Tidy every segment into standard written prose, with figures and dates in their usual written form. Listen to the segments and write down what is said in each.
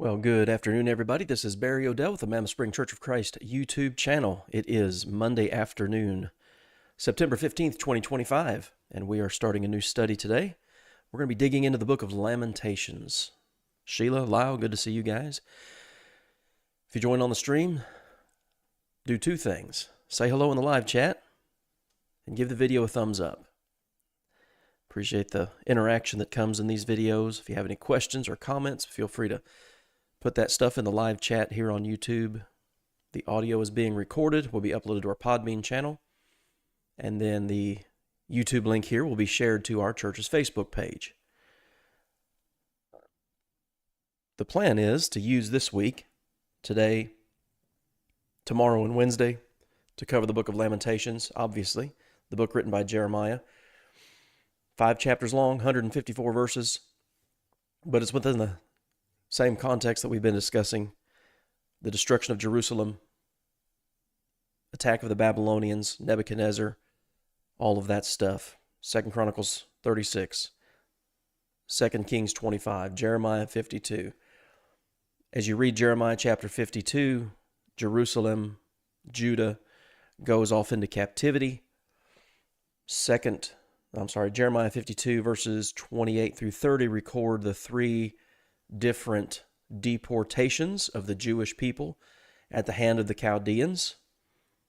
Well, good afternoon, everybody. This is Barry Odell with the Mammoth Spring Church of Christ YouTube channel. It is Monday afternoon, September 15th, 2025, and we are starting a new study today. We're going to be digging into the book of Lamentations. Sheila, Lyle, good to see you guys. If you join on the stream, do two things. Say hello in the live chat and give the video a thumbs up. Appreciate the interaction that comes in these videos. If you have any questions or comments, feel free to put that stuff in the live chat here on YouTube. The audio is being recorded, will be uploaded to our Podbean channel, and then the YouTube link here will be shared to our church's Facebook page. The plan is to use this week, today, tomorrow, and Wednesday, to cover the book of Lamentations, obviously, the book written by Jeremiah. 5 chapters long, 154 verses, but it's within the same context that we've been discussing: the destruction of Jerusalem, attack of the Babylonians, Nebuchadnezzar, all of that stuff. 2 Chronicles 36, 2 Kings 25, Jeremiah 52. As you read Jeremiah chapter 52, Jerusalem, Judah goes off into captivity. Jeremiah 52 verses 28 through 30 record the three different deportations of the Jewish people at the hand of the Chaldeans.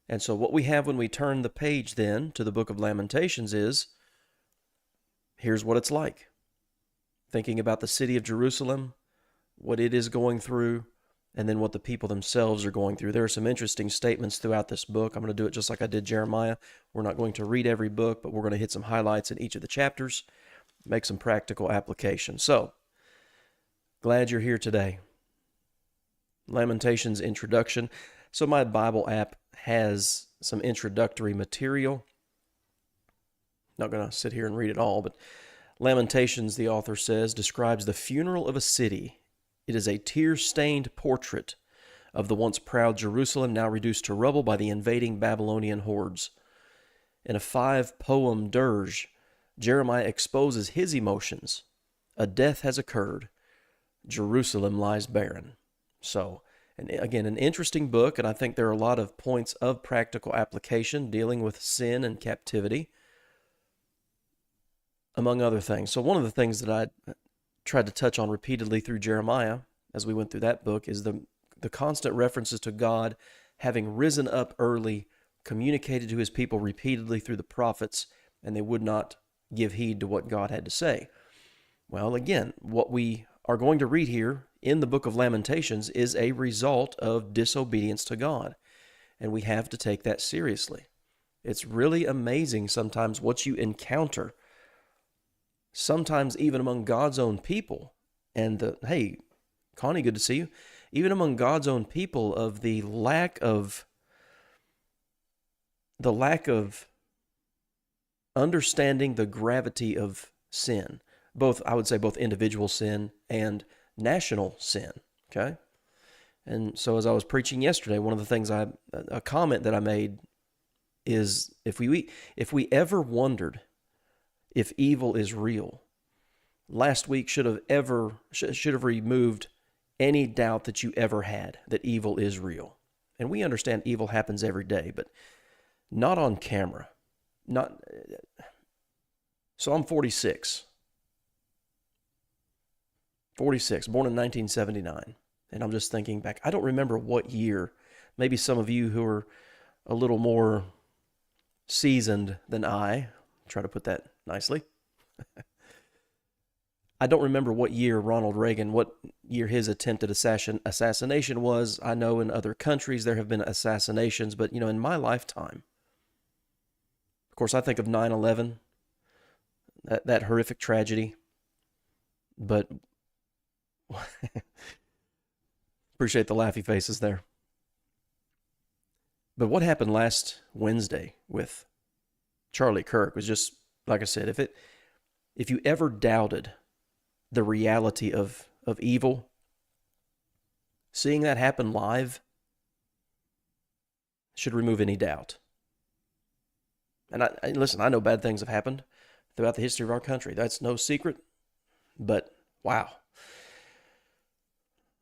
And so what we have when we turn the page then to the book of Lamentations is, here's what it's like. Thinking about the city of Jerusalem, what it is going through, and then what the people themselves are going through. There are some interesting statements throughout this book. I'm going to do it just like I did Jeremiah. We're not going to read every book, but we're going to hit some highlights in each of the chapters, make some practical application. So, glad you're here today. Lamentations introduction. So my Bible app has some introductory material. Not going to sit here and read it all, but Lamentations, the author says, describes the funeral of a city. It is a tear-stained portrait of the once proud Jerusalem, now reduced to rubble by the invading Babylonian hordes. In a 5-poem dirge, Jeremiah exposes his emotions. A death has occurred. Jerusalem lies barren. So, and again, an interesting book, and I think there are a lot of points of practical application dealing with sin and captivity, among other things. So one of the things that I tried to touch on repeatedly through Jeremiah as we went through that book is the constant references to God having risen up early, communicated to his people repeatedly through the prophets, and they would not give heed to what God had to say. Well, again, what we are going to read here in the book of Lamentations is a result of disobedience to God, and we have to take that seriously. It's really amazing sometimes what you encounter, sometimes even among God's own people. And hey, Connie, good to see you. Even among God's own people, of the lack of understanding the gravity of sin. I would say both individual sin and national sin, okay? And so as I was preaching yesterday, one of the things a comment that I made is, if we ever wondered if evil is real, last week should have removed any doubt that you ever had that evil is real. And we understand evil happens every day, but not on camera. So I'm 46, born in 1979. And I'm just thinking back. I don't remember what year. Maybe some of you who are a little more seasoned than I, try to put that nicely. I don't remember what year what year his attempted assassination was. I know in other countries there have been assassinations, but in my lifetime, of course, I think of 9/11, that horrific tragedy, but appreciate the laughy faces there. But what happened last Wednesday with Charlie Kirk was just, like I said, if you ever doubted the reality of evil, seeing that happen live should remove any doubt. And listen, I know bad things have happened throughout the history of our country. That's no secret. But wow.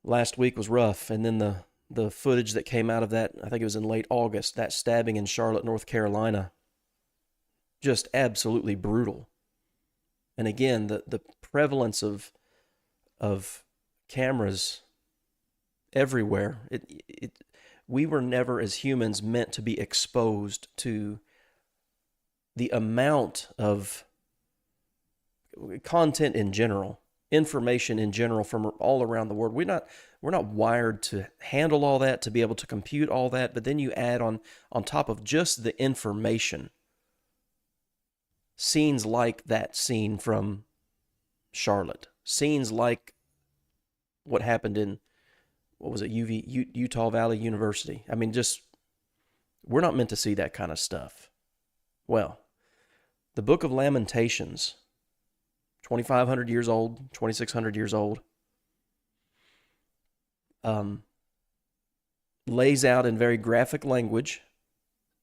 Last week was rough, and then the footage that came out of that, I think it was in late August, that stabbing in Charlotte, North Carolina, just absolutely brutal. And again, the prevalence of cameras everywhere. We were never as humans meant to be exposed to the amount of content in general, information in general from all around the world. We're not wired to handle all that, to be able to compute all that. But then you add on top of just the information, scenes like that scene from Charlotte, scenes like what happened in, what was it, Utah Valley University. I mean, just, we're not meant to see that kind of stuff. Well, the book of Lamentations, 2,500 years old, 2,600 years old, lays out in very graphic language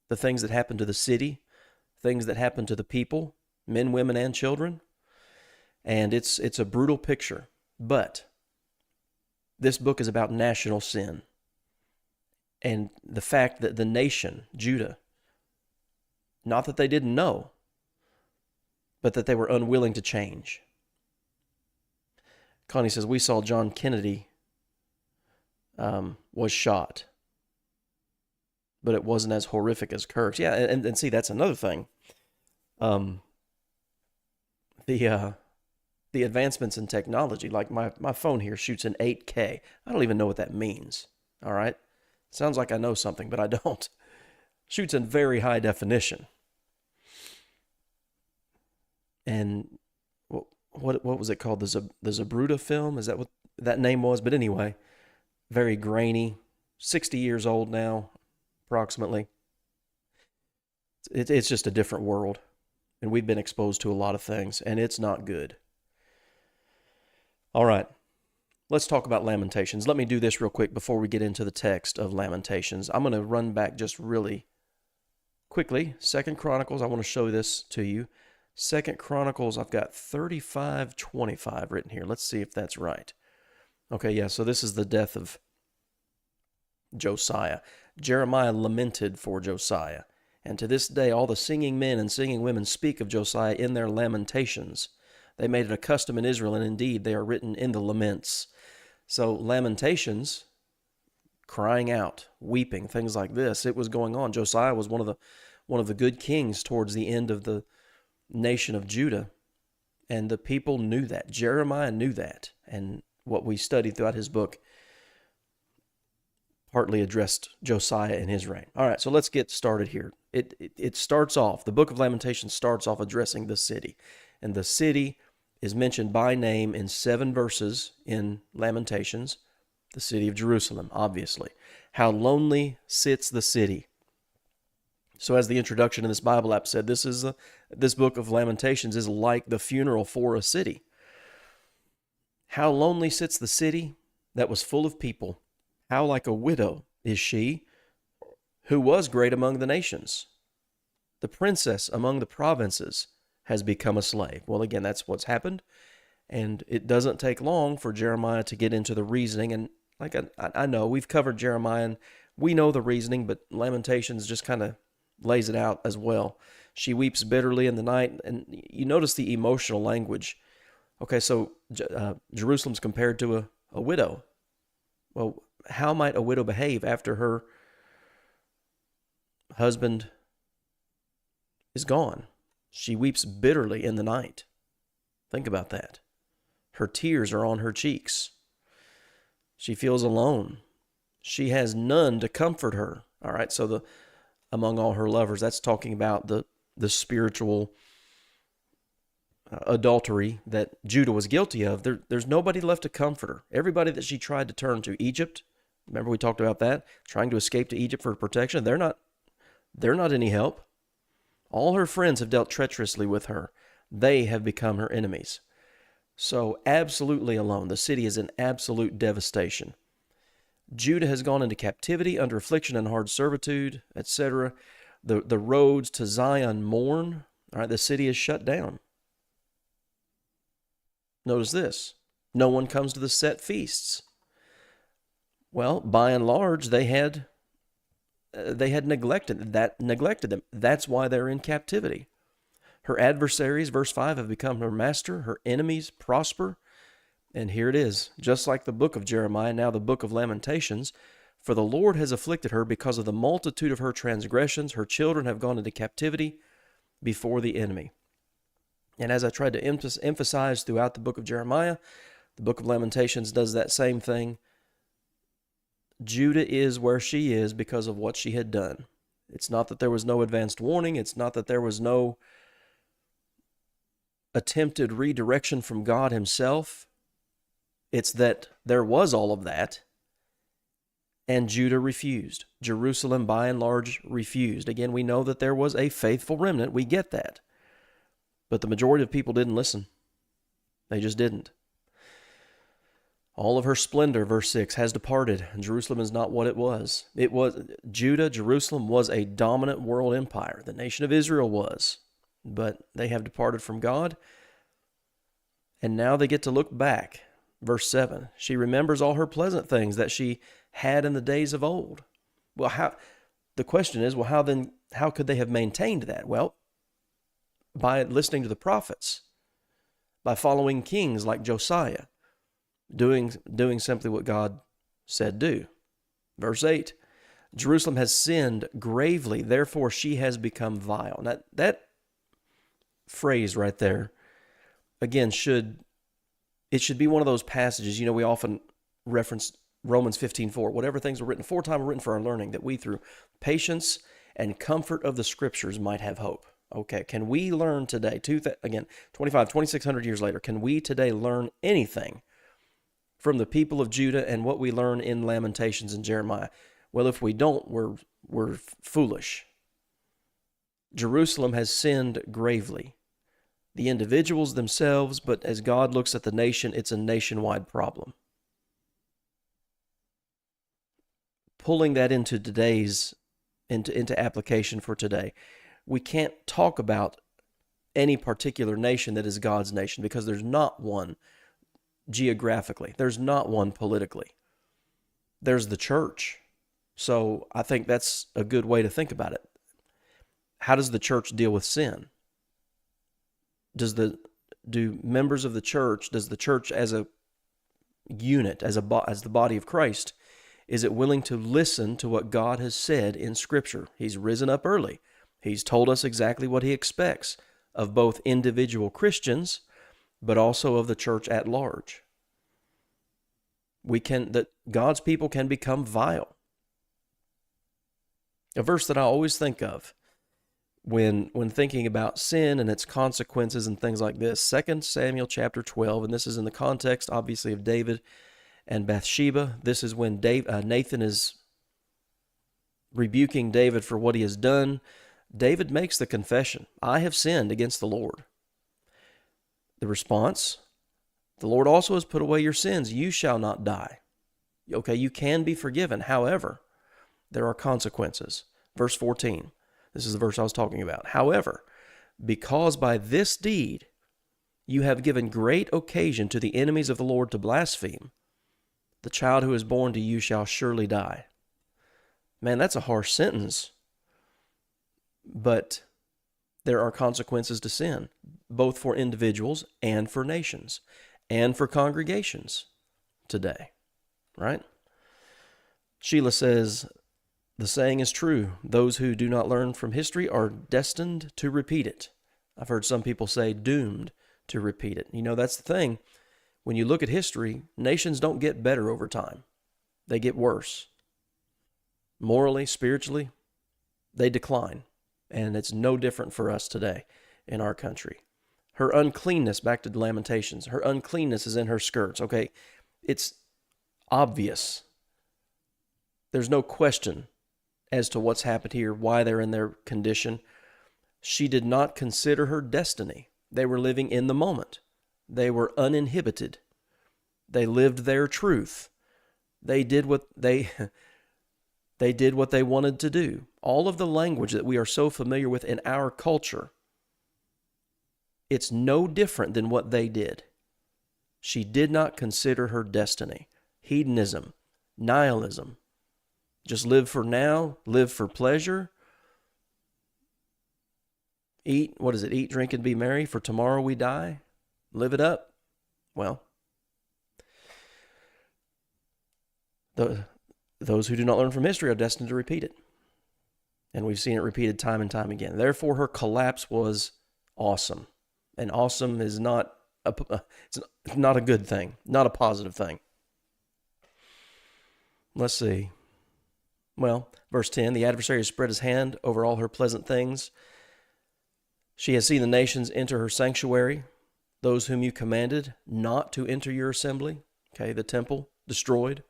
the things that happened to the city, things that happened to the people, men, women, and children. And it's a brutal picture. But this book is about national sin and the fact that the nation, Judah, not that they didn't know, but that they were unwilling to change. Connie says, we saw John Kennedy was shot, but it wasn't as horrific as Kirk's. Yeah, and see, that's another thing. The advancements in technology, like my phone here shoots in 8K. I don't even know what that means. All right? Sounds like I know something, but I don't. Shoots in very high definition. And what was it called? The Zabruta film? Is that what that name was? But anyway, very grainy. 60 years old now, approximately. It's just a different world. And we've been exposed to a lot of things, and it's not good. All right, let's talk about Lamentations. Let me do this real quick before we get into the text of Lamentations. I'm going to run back just really quickly. 2 Chronicles, I want to show this to you. 2 Chronicles, I've got 35:25 written here. Let's see if that's right. Okay, yeah, so this is the death of Josiah. Jeremiah lamented for Josiah. And to this day, all the singing men and singing women speak of Josiah in their lamentations. They made it a custom in Israel, and indeed they are written in the laments. So Lamentations, crying out, weeping, things like this, it was going on. Josiah was one of the good kings towards the end of the nation of Judah, and the people knew that. Jeremiah knew that, and what we studied throughout his book partly addressed Josiah and his reign. All right, so let's get started here. It starts off, the book of Lamentations starts off addressing the city, and the city is mentioned by name in 7 verses in Lamentations. The city of Jerusalem, obviously. How lonely sits the city. So as the introduction in this Bible app said, this book of Lamentations is like the funeral for a city. How lonely sits the city that was full of people. How like a widow is she who was great among the nations. The princess among the provinces has become a slave. Well, again, that's what's happened. And it doesn't take long for Jeremiah to get into the reasoning. And like I know we've covered Jeremiah and we know the reasoning, but Lamentations just kind of lays it out as well. She weeps bitterly in the night. And you notice the emotional language. Okay, so Jerusalem's compared to a widow. Well, how might a widow behave after her husband is gone? She weeps bitterly in the night. Think about that. Her tears are on her cheeks. She feels alone. She has none to comfort her. All right, so among all her lovers, that's talking about the spiritual adultery that Judah was guilty of. There's nobody left to comfort her. Everybody that she tried to turn to, Egypt, remember we talked about that, trying to escape to Egypt for protection, they're not any help. All her friends have dealt treacherously with her. They have become her enemies. So absolutely alone. The city is in absolute devastation. Judah has gone into captivity, under affliction and hard servitude, etc. The roads to Zion mourn. All right, the city is shut down. Notice this. No one comes to the set feasts. Well, by and large, they had neglected them. That's why they're in captivity. Her adversaries, verse 5, have become her master. Her enemies prosper. And here it is, just like the book of Jeremiah, now the book of Lamentations. For the Lord has afflicted her because of the multitude of her transgressions. Her children have gone into captivity before the enemy. And as I tried to emphasize throughout the book of Jeremiah, the book of Lamentations does that same thing. Judah is where she is because of what she had done. It's not that there was no advanced warning. It's not that there was no attempted redirection from God himself. It's that there was all of that, and Judah refused. Jerusalem, by and large, refused. Again, we know that there was a faithful remnant. We get that. But the majority of people didn't listen. They just didn't. All of her splendor, verse 6, has departed, and Jerusalem is not what it was. Judah, Jerusalem was a dominant world empire. The nation of Israel was. But they have departed from God, and now they get to look back. Verse 7, she remembers all her pleasant things that she had in the days of old. Well, the question is, how could they have maintained that? Well, by listening to the prophets, by following kings like Josiah, doing simply what God said do. Verse 8, Jerusalem has sinned gravely, therefore she has become vile. Now, that phrase right there, again, should be one of those passages, we often reference Romans 15:4. Whatever things were written aforetime were written for our learning, that we through patience and comfort of the scriptures might have hope. Okay, can we learn today, 2,600 years later, can we today learn anything from the people of Judah and what we learn in Lamentations and Jeremiah? Well, if we don't, we're foolish. Jerusalem has sinned gravely. The individuals themselves, but as God looks at the nation, it's a nationwide problem. Pulling that into into application for today, we can't talk about any particular nation that is God's nation because there's not one geographically. There's not one politically. There's the church. So I think that's a good way to think about it. How does the church deal with sin? Do members of the church, does the church as a unit, as the body of Christ, is it willing to listen to what God has said in Scripture? He's risen up early. He's told us exactly what he expects of both individual Christians, but also of the church at large. God's people can become vile. A verse that I always think of when thinking about sin and its consequences and things like this, 2 Samuel chapter 12, and this is in the context, obviously, of David and Bathsheba. This is when Nathan is rebuking David for what he has done. David makes the confession, I have sinned against the Lord. The response, the Lord also has put away your sins. You shall not die. Okay, you can be forgiven. However, there are consequences. Verse 14. This is the verse I was talking about. However, because by this deed you have given great occasion to the enemies of the Lord to blaspheme, the child who is born to you shall surely die. Man, that's a harsh sentence. But there are consequences to sin, both for individuals and for nations and for congregations today, right? Sheila says, the saying is true. Those who do not learn from history are destined to repeat it. I've heard some people say doomed to repeat it. That's the thing. When you look at history, nations don't get better over time. They get worse. Morally, spiritually, they decline. And it's no different for us today in our country. Her uncleanness, back to Lamentations, her uncleanness is in her skirts. Okay, it's obvious. There's no question as to what's happened here, why they're in their condition. She did not consider her destiny. They were living in the moment. They were uninhibited. They lived their truth. They did what they wanted to do. All of the language that we are so familiar with in our culture, it's no different than what they did. She did not consider her destiny. Hedonism, Nihilism. Just live for now, live for pleasure. Eat, what is it? Eat, drink, and be merry, for tomorrow we die. Live it up. Well, those who do not learn from history are destined to repeat it. And we've seen it repeated time and time again. Therefore, her collapse was awesome. And awesome is not it's not a good thing, not a positive thing. Let's see. Well, verse 10, the adversary has spread his hand over all her pleasant things. She has seen the nations enter her sanctuary, those whom you commanded not to enter your assembly. Okay, the temple destroyed.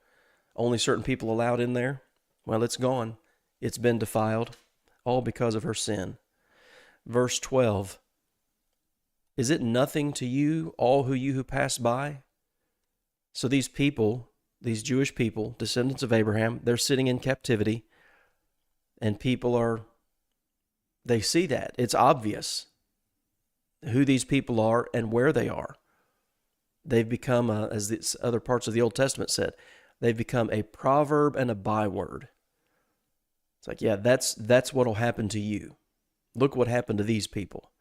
Only certain people allowed in there. Well, it's gone. It's been defiled, all because of her sin. Verse 12, is it nothing to you, all who pass by? So these people, these Jewish people, descendants of Abraham, they're sitting in captivity, and they see that. It's obvious who these people are and where they are. They've become, as the other parts of the Old Testament said, they've become a proverb and a byword. It's like, yeah, that's what will happen to you. Look what happened to these people.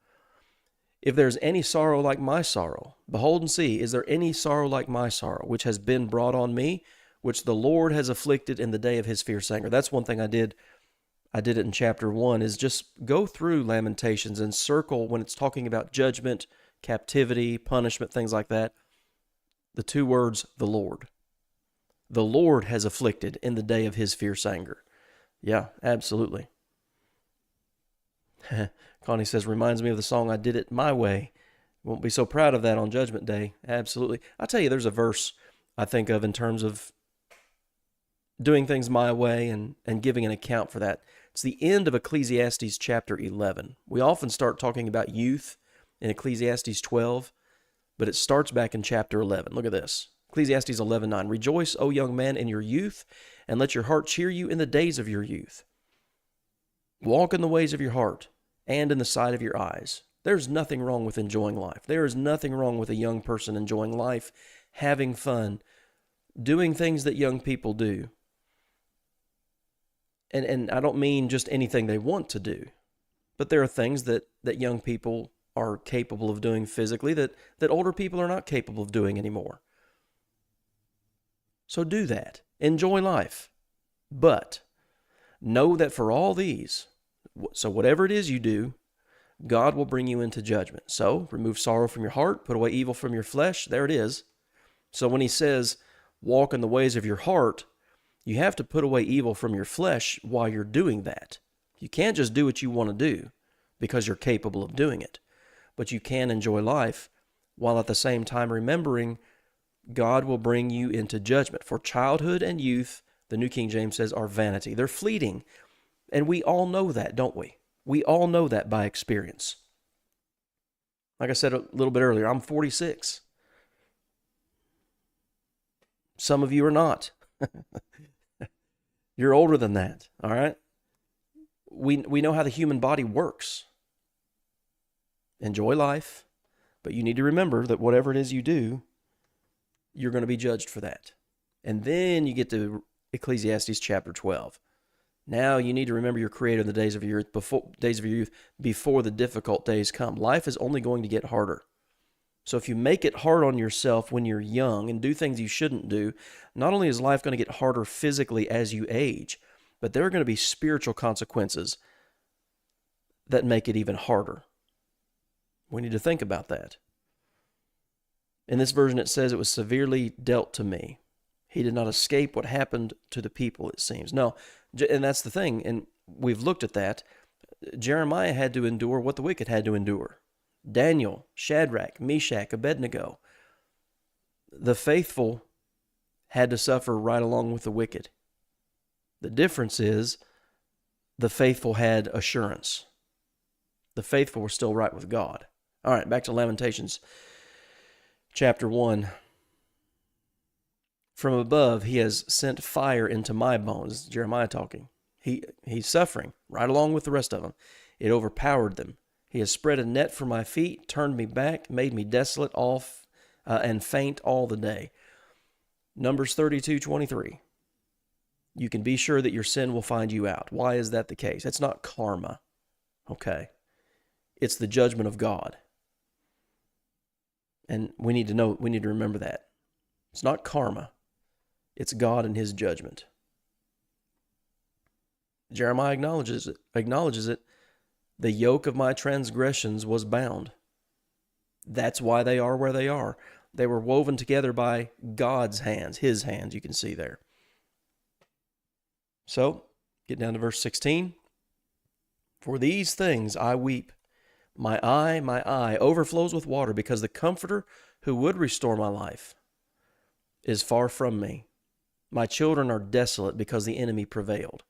If there's any sorrow like my sorrow, behold and see, is there any sorrow like my sorrow, which has been brought on me, which the Lord has afflicted in the day of his fierce anger? That's one thing I did it in chapter 1, is just go through Lamentations and circle when it's talking about judgment, captivity, punishment, things like that, the two words, the Lord. The Lord has afflicted in the day of his fierce anger. Yeah, absolutely. Connie says, reminds me of the song, I Did It My Way. Won't be so proud of that on Judgment Day. Absolutely. I'll tell you, there's a verse I think of in terms of doing things my way and giving an account for that. It's the end of Ecclesiastes chapter 11. We often start talking about youth in Ecclesiastes 12, but it starts back in chapter 11. Look at this. Ecclesiastes 11:9. Rejoice, O young man, in your youth, and let your heart cheer you in the days of your youth. Walk in the ways of your heart and in the sight of your eyes. There's nothing wrong with enjoying life. There is nothing wrong with a young person enjoying life, having fun, doing things that young people do. And I don't mean just anything they want to do, but there are things that young people are capable of doing physically that older people are not capable of doing anymore. So do that. Enjoy life. But know that for all these, so whatever it is you do, God will bring you into judgment. So remove sorrow from your heart, put away evil from your flesh. There it is. So when he says, walk in the ways of your heart, you have to put away evil from your flesh while you're doing that. You can't just do what you want to do because you're capable of doing it. But you can enjoy life while at the same time remembering God will bring you into judgment. For childhood and youth, the New King James says, are vanity. They're fleeting. And we all know that, don't we? We all know that by experience. Like I said a little bit earlier, I'm 46. Some of you are not. You're older than that, all right? We know how the human body works. Enjoy life, but you need to remember that whatever it is you do, you're going to be judged for that. And then you get to Ecclesiastes chapter 12. Now you need to remember your Creator in the days of your youth, before the difficult days come. Life is only going to get harder. So if you make it hard on yourself when you're young and do things you shouldn't do, not only is life going to get harder physically as you age, but there are going to be spiritual consequences that make it even harder. We need to think about that. In this version, it says it was severely dealt to me. He did not escape what happened to the people, it seems. No, and that's the thing, and we've looked at that. Jeremiah had to endure what the wicked had to endure. Daniel, Shadrach, Meshach, Abednego. The faithful had to suffer right along with the wicked. The difference is the faithful had assurance. The faithful were still right with God. All right, back to Lamentations chapter 1. From above, he has sent fire into my bones. Jeremiah talking. He's suffering right along with the rest of them. It overpowered them. He has spread a net for my feet, turned me back, made me desolate and faint all the day. Numbers 32:23. you can be sure that your sin will find you out. Why is that the case? It's not karma, okay? It's the judgment of God. And we need to remember that. It's not karma. It's God and his judgment. Jeremiah acknowledges it. The yoke of my transgressions was bound. That's why they are where they are. They were woven together by God's hands, his hands, you can see there. So, get down to verse 16. For these things I weep. My eye overflows with water, because the Comforter who would restore my life is far from me. My children are desolate because the enemy prevailed.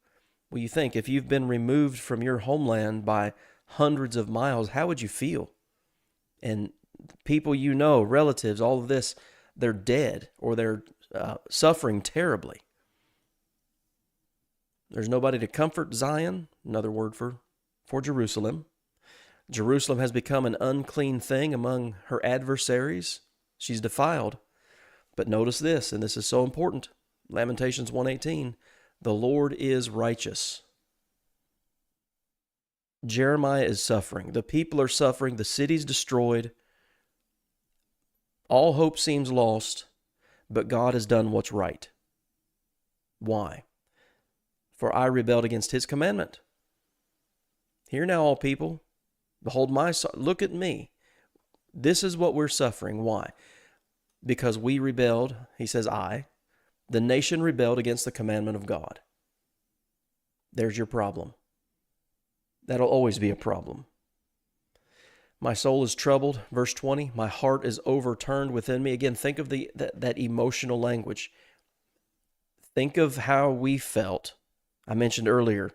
Well, you think, if you've been removed from your homeland by hundreds of miles, how would you feel? And people you know, relatives, all of this, they're dead or they're suffering terribly. There's nobody to comfort Zion, another word for Jerusalem. Jerusalem has become an unclean thing among her adversaries. She's defiled. But notice this, and this is so important. Lamentations 1:18, the Lord is righteous. Jeremiah is suffering. The people are suffering. The city's destroyed. All hope seems lost, but God has done what's right. Why? For I rebelled against his commandment. Hear now, all people, behold look at me. This is what we're suffering. Why? Because we rebelled, he says, the nation rebelled against the commandment of God. There's your problem. That'll always be a problem. My soul is troubled, verse 20. My heart is overturned within me. Again, think of that emotional language. Think of how we felt. I mentioned earlier,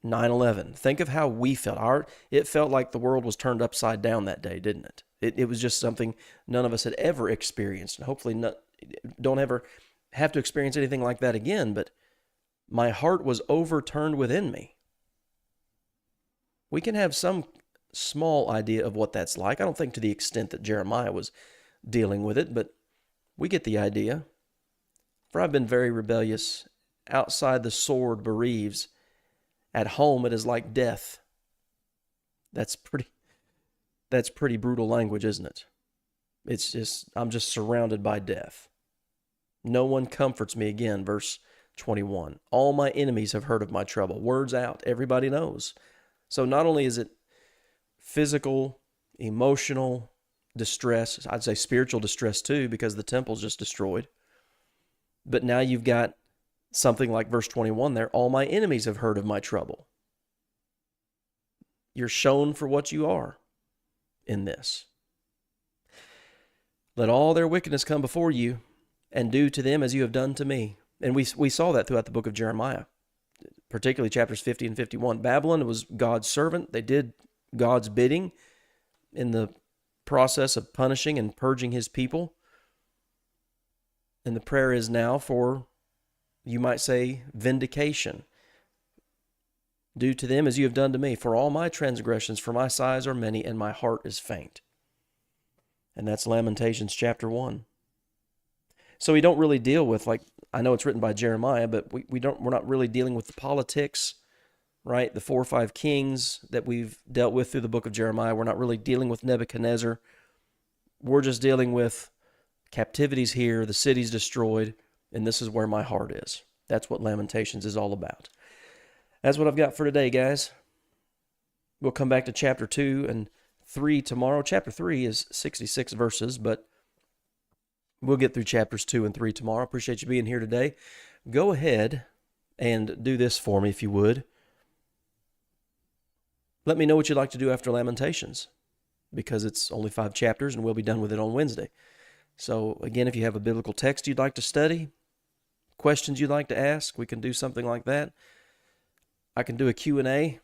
9/11. Think of how we felt. It felt like the world was turned upside down that day, didn't it? It was just something none of us had ever experienced. And hopefully don't ever have to experience anything like that again. But my heart was overturned within me. We can have some small idea of what that's like. I don't think to the extent that Jeremiah was dealing with it, but we get the idea. For I've been very rebellious. Outside the sword bereaves. At home it is like death. That's pretty brutal language, isn't it? I'm just surrounded by death. No one comforts me. Again, verse 21. All my enemies have heard of my trouble. Words out. Everybody knows. So not only is it physical, emotional distress, I'd say spiritual distress too, because the temple's just destroyed. But now you've got something like verse 21 there. All my enemies have heard of my trouble. You're shown for what you are in this. Let all their wickedness come before you, and do to them as you have done to me. And we saw that throughout the book of Jeremiah, particularly chapters 50 and 51. Babylon was God's servant. They did God's bidding in the process of punishing and purging his people. And the prayer is now for, you might say, vindication. Do to them as you have done to me. For all my transgressions, for my sighs are many, and my heart is faint. And that's Lamentations chapter 1. So we don't really deal with, like, I know it's written by Jeremiah, but we're not really dealing with the politics, right? The 4 or 5 kings that we've dealt with through the book of Jeremiah. We're not really dealing with Nebuchadnezzar. We're just dealing with captivities here, the city's destroyed, and this is where my heart is. That's what Lamentations is all about. That's what I've got for today, guys. We'll come back to chapter 2 and 3 tomorrow. Chapter 3 is 66 verses, but we'll get through chapters 2 and 3 tomorrow. Appreciate you being here today. Go ahead and do this for me if you would. Let me know what you'd like to do after Lamentations, because it's only 5 chapters and we'll be done with it on Wednesday. So again, if you have a biblical text you'd like to study, questions you'd like to ask, we can do something like that. I can do a Q&A.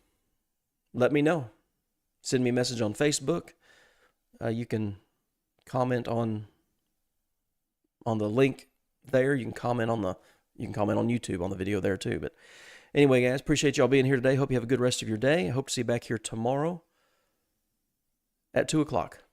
Let me know. Send me a message on Facebook. You can comment on the link there. You can comment on YouTube on the video there too. But anyway, guys, appreciate y'all being here today. Hope you have a good rest of your day. I hope to see you back here tomorrow at 2 o'clock.